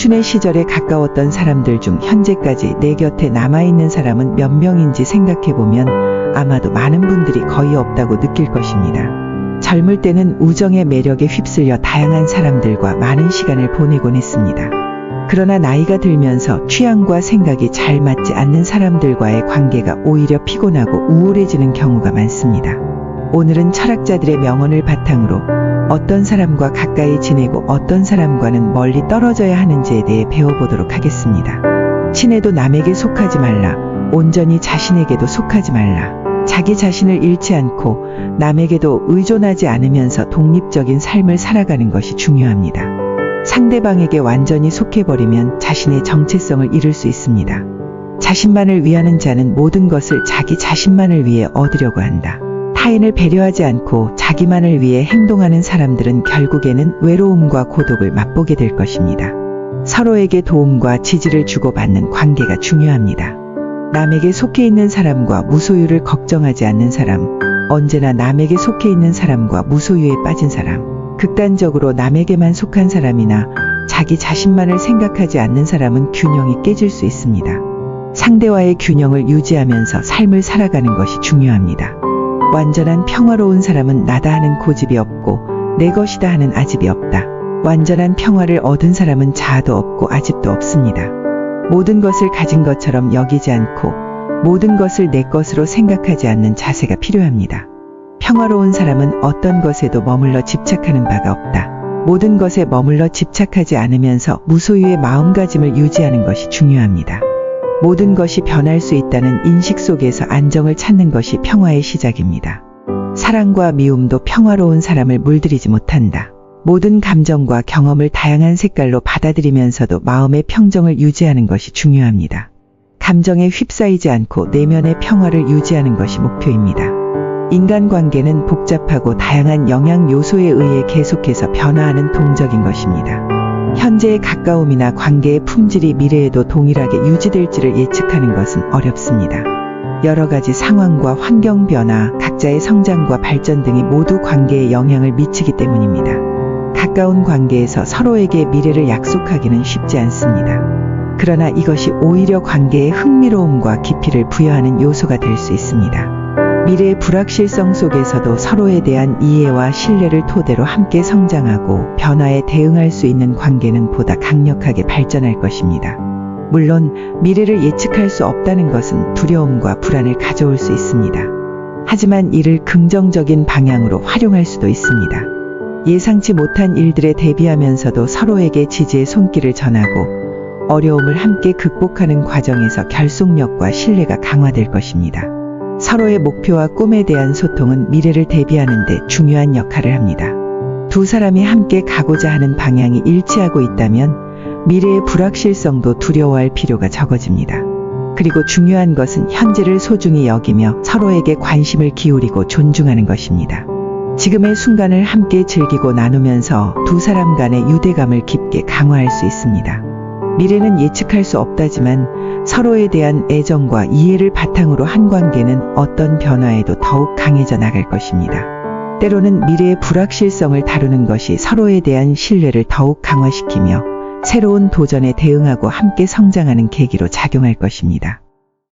청춘의 시절에 가까웠던 사람들 중 현재까지 내 곁에 남아있는 사람은 몇 명인지 생각해보면 아마도 많은 분들이 거의 없다고 느낄 것입니다. 젊을 때는 우정의 매력에 휩쓸려 다양한 사람들과 많은 시간을 보내곤 했습니다. 그러나 나이가 들면서 취향과 생각이 잘 맞지 않는 사람들과의 관계가 오히려 피곤하고 우울해지는 경우가 많습니다. 오늘은 철학자들의 명언을 바탕으로 어떤 사람과 가까이 지내고 어떤 사람과는 멀리 떨어져야 하는지에 대해 배워보도록 하겠습니다. 친해도 남에게 속하지 말라. 온전히 자신에게도 속하지 말라. 자기 자신을 잃지 않고 남에게도 의존하지 않으면서 독립적인 삶을 살아가는 것이 중요합니다. 상대방에게 완전히 속해버리면 자신의 정체성을 잃을 수 있습니다. 자신만을 위하는 자는 모든 것을 자기 자신만을 위해 얻으려고 한다. 타인을 배려하지 않고 자기만을 위해 행동하는 사람들은 결국에는 외로움과 고독을 맛보게 될 것입니다. 서로에게 도움과 지지를 주고받는 관계가 중요합니다. 남에게 속해 있는 사람과 무소유를 걱정하지 않는 사람, 언제나 남에게 속해 있는 사람과 무소유에 빠진 사람, 극단적으로 남에게만 속한 사람이나 자기 자신만을 생각하지 않는 사람은 균형이 깨질 수 있습니다. 상대와의 균형을 유지하면서 삶을 살아가는 것이 중요합니다. 완전한 평화로운 사람은 나다 하는 고집이 없고 내 것이다 하는 아집이 없다. 완전한 평화를 얻은 사람은 자아도 없고 아집도 없습니다. 모든 것을 가진 것처럼 여기지 않고 모든 것을 내 것으로 생각하지 않는 자세가 필요합니다. 평화로운 사람은 어떤 것에도 머물러 집착하는 바가 없다. 모든 것에 머물러 집착하지 않으면서 무소유의 마음가짐을 유지하는 것이 중요합니다. 모든 것이 변할 수 있다는 인식 속에서 안정을 찾는 것이 평화의 시작입니다. 사랑과 미움도 평화로운 사람을 물들이지 못한다. 모든 감정과 경험을 다양한 색깔로 받아들이면서도 마음의 평정을 유지하는 것이 중요합니다. 감정에 휩싸이지 않고 내면의 평화를 유지하는 것이 목표입니다. 인간관계는 복잡하고 다양한 영향 요소에 의해 계속해서 변화하는 동적인 것입니다. 현재의 가까움이나 관계의 품질이 미래에도 동일하게 유지될지를 예측하는 것은 어렵습니다. 여러 가지 상황과 환경 변화, 각자의 성장과 발전 등이 모두 관계에 영향을 미치기 때문입니다. 가까운 관계에서 서로에게 미래를 약속하기는 쉽지 않습니다. 그러나 이것이 오히려 관계의 흥미로움과 깊이를 부여하는 요소가 될 수 있습니다. 미래의 불확실성 속에서도 서로에 대한 이해와 신뢰를 토대로 함께 성장하고 변화에 대응할 수 있는 관계는 보다 강력하게 발전할 것입니다. 물론 미래를 예측할 수 없다는 것은 두려움과 불안을 가져올 수 있습니다. 하지만 이를 긍정적인 방향으로 활용할 수도 있습니다. 예상치 못한 일들에 대비하면서도 서로에게 지지의 손길을 전하고 어려움을 함께 극복하는 과정에서 결속력과 신뢰가 강화될 것입니다. 서로의 목표와 꿈에 대한 소통은 미래를 대비하는 데 중요한 역할을 합니다. 두 사람이 함께 가고자 하는 방향이 일치하고 있다면 미래의 불확실성도 두려워할 필요가 적어집니다. 그리고 중요한 것은 현재를 소중히 여기며 서로에게 관심을 기울이고 존중하는 것입니다. 지금의 순간을 함께 즐기고 나누면서 두 사람 간의 유대감을 깊게 강화할 수 있습니다. 미래는 예측할 수 없다지만 서로에 대한 애정과 이해를 바탕으로 한 관계는 어떤 변화에도 더욱 강해져 나갈 것입니다. 때로는 미래의 불확실성을 다루는 것이 서로에 대한 신뢰를 더욱 강화시키며 새로운 도전에 대응하고 함께 성장하는 계기로 작용할 것입니다.